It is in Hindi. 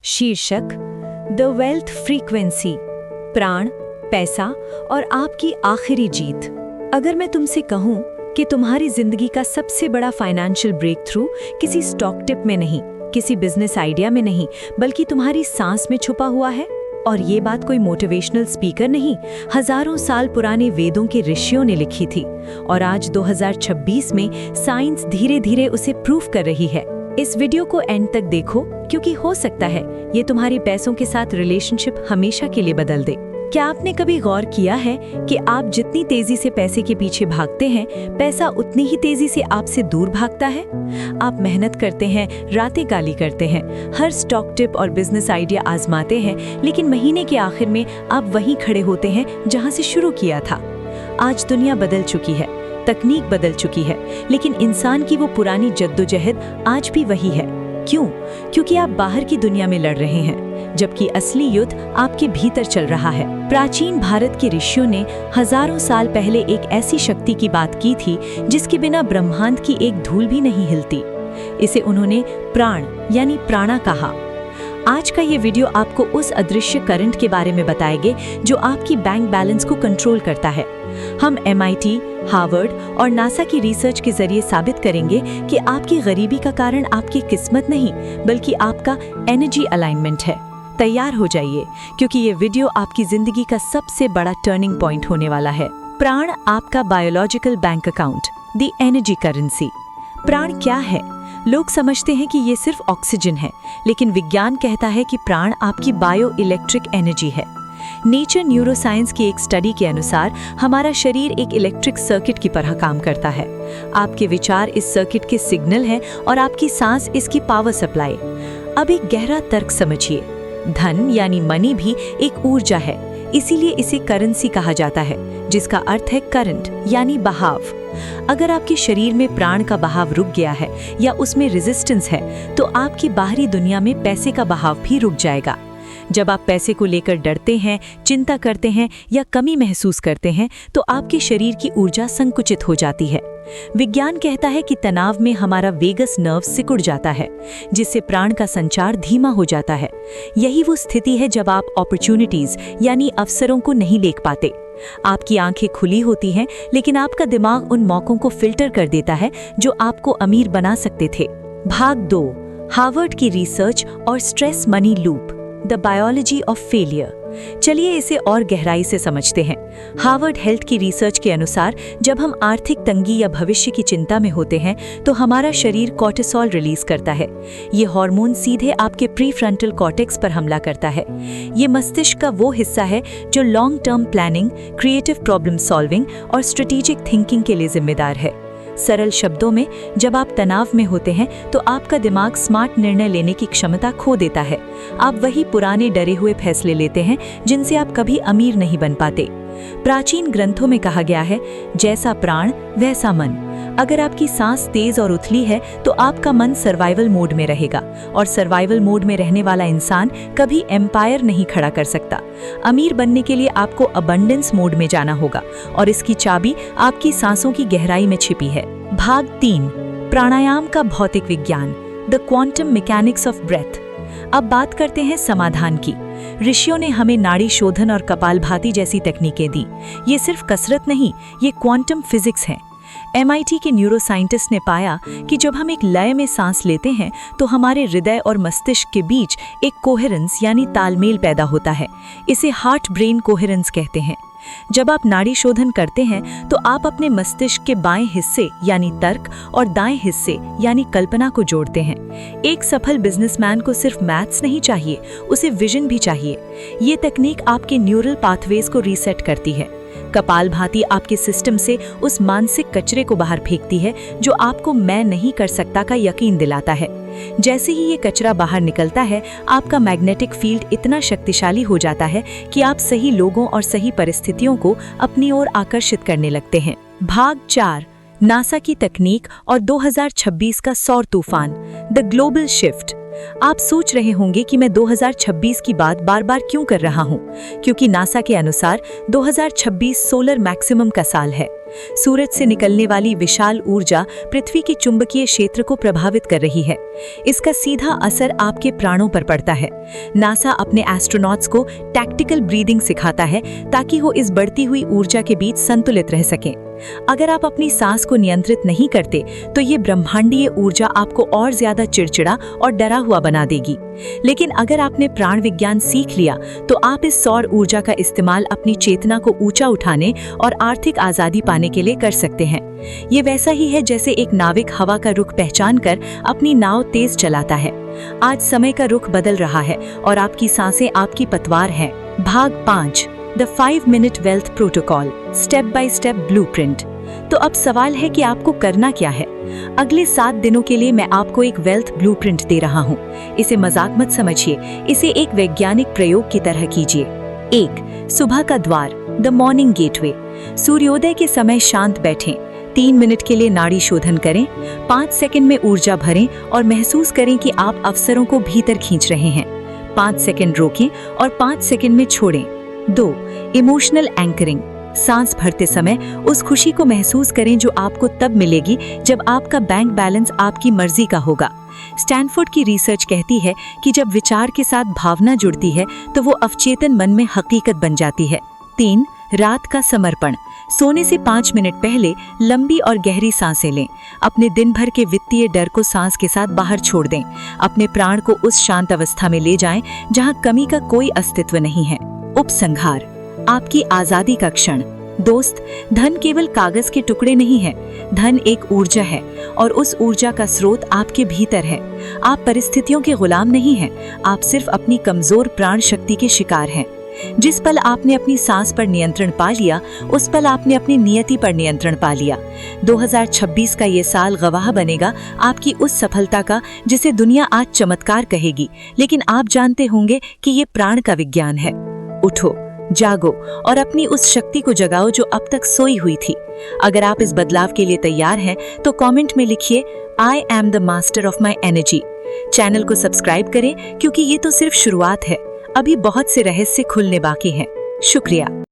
शीर्षक द वेल्थ फ्रीक्वेंसी, प्राण, पैसा और आपकी आखिरी जीत। अगर मैं तुमसे कहूं कि तुम्हारी जिंदगी का सबसे बड़ा फाइनेंशियल ब्रेक थ्रू किसी स्टॉक टिप में नहीं, किसी बिजनेस आइडिया में नहीं, बल्कि तुम्हारी सांस में छुपा हुआ है, और ये बात कोई मोटिवेशनल स्पीकर नहीं, हजारों साल पुराने वेदों के ऋषियों ने लिखी थी, और आज 2026 में साइंस धीरे धीरे उसे प्रूफ कर रही है। इस वीडियो को एंड तक देखो, क्योंकि हो सकता है ये तुम्हारी पैसों के साथ रिलेशनशिप हमेशा के लिए बदल दे। क्या आपने कभी गौर किया है कि आप जितनी तेजी से पैसे के पीछे भागते हैं, पैसा उतनी ही तेजी से आपसे दूर भागता है? आप मेहनत करते हैं, रातें काली करते हैं, हर स्टॉक टिप और बिजनेस आइडिया आजमाते हैं, लेकिन महीने के आखिर में आप वहीं खड़े होते हैं जहां से शुरू किया था। आज दुनिया बदल चुकी है, तकनीक बदल चुकी है, लेकिन इंसान की वो पुरानी जद्दोजहद आज भी वही है। क्यों? क्योंकि आप बाहर की दुनिया में लड़ रहे हैं, जबकि असली युद्ध आपके भीतर चल रहा है। प्राचीन भारत के ऋषियों ने हजारों साल पहले एक ऐसी शक्ति की बात की थी जिसके बिना ब्रह्मांड की एक धूल भी नहीं हिलती। इसे उन्होंने प्राण यानी प्राणा कहा। आज का ये वीडियो आपको उस अदृश्य करंट के बारे में बताएंगे जो आपकी बैंक बैलेंस को कंट्रोल करता है। हम MIT, हार्वर्ड और नासा की रिसर्च के जरिए साबित करेंगे कि आपकी गरीबी का कारण आपकी किस्मत नहीं, बल्कि आपका एनर्जी अलाइनमेंट है। तैयार हो जाइए, क्योंकि ये वीडियो आपकी जिंदगी का सबसे बड़ा टर्निंग पॉइंट होने वाला है। प्राण आपका biological bank account, the energy currency. प्राण क्या है? लोग समझते हैं कि ये सिर्फ ऑक्सीजन है, लेकिन विज्ञान कहता है कि प्राण आपकी बायो इलेक्ट्रिक एनर्जी है। नेचर न्यूरोसाइंस की एक स्टडी के अनुसार हमारा शरीर एक इलेक्ट्रिक सर्किट की तरह काम करता है। आपके विचार इस सर्किट के सिग्नल हैं और आपकी सांस इसकी पावर सप्लाई। अब एक गहरा तर्क समझिए। धन यानी मनी भी एक ऊर्जा है, इसीलिए इसे करेंसी कहा जाता है, जिसका अर्थ है करंट यानी बहाव। अगर आपके शरीर में प्राण का बहाव रुक गया है या उसमें रेजिस्टेंस है, तो आपकी बाहरी दुनिया में पैसे का बहाव भी रुक जाएगा। जब आप पैसे को लेकर डरते हैं, चिंता करते हैं या कमी महसूस करते हैं, तो आपके शरीर की ऊर्जा संकुचित हो जाती है। विज्ञान कहता है कि तनाव में हमारा वेगस नर्व सिकुड़ जाता है, जिससे प्राण का संचार धीमा हो जाता है। यही वो स्थिति है जब आप अपॉर्चुनिटीज यानी अवसरों को नहीं देख पाते। आपकी आंखें खुली होती हैं, लेकिन आपका दिमाग उन मौकों को फिल्टर कर देता है जो आपको अमीर बना सकते थे। भाग 2, हार्वर्ड की रिसर्च और stress money loop, the biology of failure. चलिए इसे और गहराई से समझते हैं। हार्वर्ड हेल्थ की रिसर्च के अनुसार जब हम आर्थिक तंगी या भविष्य की चिंता में होते हैं, तो हमारा शरीर कॉर्टिसोल रिलीज करता है। ये हार्मोन सीधे आपके प्रीफ्रंटल कॉर्टेक्स पर हमला करता है। ये मस्तिष्क का वो हिस्सा है जो long term planning, creative problem solving और स्ट्रेटेजिक थिंकिंग के लिए जिम्मेदार है। सरल शब्दों में, जब आप तनाव में होते हैं तो आपका दिमाग स्मार्ट निर्णय लेने की क्षमता खो देता है। आप वही पुराने डरे हुए फैसले लेते हैं जिनसे आप कभी अमीर नहीं बन पाते। प्राचीन ग्रंथों में कहा गया है, जैसा प्राण वैसा मन। अगर आपकी सांस तेज और उथली है, तो आपका मन सर्वाइवल मोड में रहेगा, और सर्वाइवल मोड में रहने वाला इंसान कभी एम्पायर नहीं खड़ा कर सकता। अमीर बनने के लिए आपको अबंडेंस मोड में जाना होगा, और इसकी चाबी आपकी सांसों की गहराई में छिपी है। भाग 3, प्राणायाम का भौतिक विज्ञान, the quantum mechanics of breath. अब बात करते हैं समाधान की। ऋषियों ने हमें नाड़ी शोधन और कपालभाति जैसी तकनीकें दी। ये सिर्फ कसरत नहीं, ये क्वांटम फिजिक्स है। MIT के न्यूरोसाइंटिस्ट ने पाया कि जब हम एक लय में सांस लेते हैं, तो हमारे हृदय और मस्तिष्क के बीच एक कोहेरेंस यानी तालमेल पैदा होता है। इसे हार्ट ब्रेन कोहेरेंस कहते हैं। जब आप नाड़ी शोधन करते हैं, तो आप अपने मस्तिष्क के बाएं हिस्से यानी तर्क और दाएं हिस्से यानी कल्पना को जोड़ते हैं। एक सफल बिजनेसमैन को सिर्फ मैथ्स नहीं चाहिए, उसे विजन भी चाहिए। ये तकनीक आपके न्यूरल पाथवेज को रीसेट करती है। कपालभाति आपके सिस्टम से उस मानसिक कचरे को बाहर फेंकती है जो आपको मैं नहीं कर सकता का यकीन दिलाता है। जैसे ही ये कचरा बाहर निकलता है, आपका मैग्नेटिक फील्ड इतना शक्तिशाली हो जाता है कि आप सही लोगों और सही परिस्थितियों को अपनी ओर आकर्षित करने लगते हैं। भाग 4, नासा की तकनीक और 2026 का सौर तूफान, द ग्लोबल शिफ्ट। आप सोच रहे होंगे कि मैं 2026 की बात बार बार क्यों कर रहा हूँ, क्योंकि नासा के अनुसार 2026 सोलर मैक्सिमम का साल है। सूरज से निकलने वाली विशाल ऊर्जा पृथ्वी के चुंबकीय क्षेत्र को प्रभावित कर रही है। इसका सीधा असर आपके प्राणों पर पड़ता है। नासा अपने एस्ट्रोनॉट्स को टैक्टिकल ब्रीदिंग सिखाता है ताकि वो इस बढ़ती हुई ऊर्जा के बीच संतुलित रह सकें। अगर आप अपनी सांस को नियंत्रित नहीं करते तो ये ब्रह्मांडीय ऊर्जा आपको और ज्यादा चिड़चिड़ा और डरा हुआ बना देगी। लेकिन अगर आपने प्राण विज्ञान सीख लिया तो आप इस सौर ऊर्जा का इस्तेमाल अपनी चेतना को ऊंचा उठाने और आर्थिक आजादी पाने के लिए कर सकते हैं। ये वैसा ही है जैसे एक नाविक हवा का रुख पहचान कर अपनी नाव तेज चलाता है। आज समय का रुख बदल रहा है और आपकी सांसें आपकी पतवार हैं। भाग 5, the five minute wealth protocol, step by step blueprint. तो अब सवाल है कि आपको करना क्या है। अगले 7 दिनों के लिए मैं आपको एक वेल्थ ब्लूप्रिंट दे रहा हूँ। इसे मजाक मत समझिए, इसे एक वैज्ञानिक प्रयोग की तरह कीजिए। 1. सुबह का द्वार, द मॉर्निंग गेटवे। सूर्योदय के समय शांत बैठें, 3 मिनट के लिए नाड़ी शोधन करें, 5 सेकंड में ऊर्जा भरें और महसूस करें कि आप अवसरों को भीतर खींच रहे हैं। 5 सेकंड रोकें और 5 सेकंड में छोड़ें। 2. Emotional anchoring. सांस भरते समय उस खुशी को महसूस करें जो आपको तब मिलेगी जब आपका बैंक बैलेंस आपकी मर्जी का होगा। स्टैनफोर्ड की रिसर्च कहती है कि जब विचार के साथ भावना जुड़ती है तो वो अवचेतन मन में हकीकत बन जाती है। 3. रात का समर्पण। सोने से 5 मिनट पहले लंबी और गहरी सांसें लें। अपने दिन भर के वित्तीय डर को सांस के साथ बाहर छोड़ दें। अपने प्राण को उस शांत अवस्था में ले जाएं जहां कमी का कोई अस्तित्व नहीं है। उपसंहार, आपकी आजादी का क्षण। दोस्त, धन केवल कागज के टुकड़े नहीं है, धन एक ऊर्जा है और उस ऊर्जा का स्रोत आपके भीतर है। आप परिस्थितियों के गुलाम नहीं हैं, आप सिर्फ अपनी कमजोर प्राण शक्ति के शिकार हैं। जिस पल आपने अपनी सांस पर नियंत्रण पा लिया, उस पल आपने अपनी नियति पर नियंत्रण पा लिया। 2026 का ये साल गवाह बनेगा आपकी उस सफलता का जिसे दुनिया आज चमत्कार कहेगी, लेकिन आप जानते होंगे कि ये प्राण का विज्ञान है। उठो, जागो और अपनी उस शक्ति को जगाओ जो अब तक सोई हुई थी। अगर आप इस बदलाव के लिए तैयार हैं तो कमेंट में लिखिए, I am the master of my energy. Channel को सब्सक्राइब करें क्योंकि ये तो सिर्फ शुरुआत है, अभी बहुत से रहस्य खुलने बाकी हैं। शुक्रिया।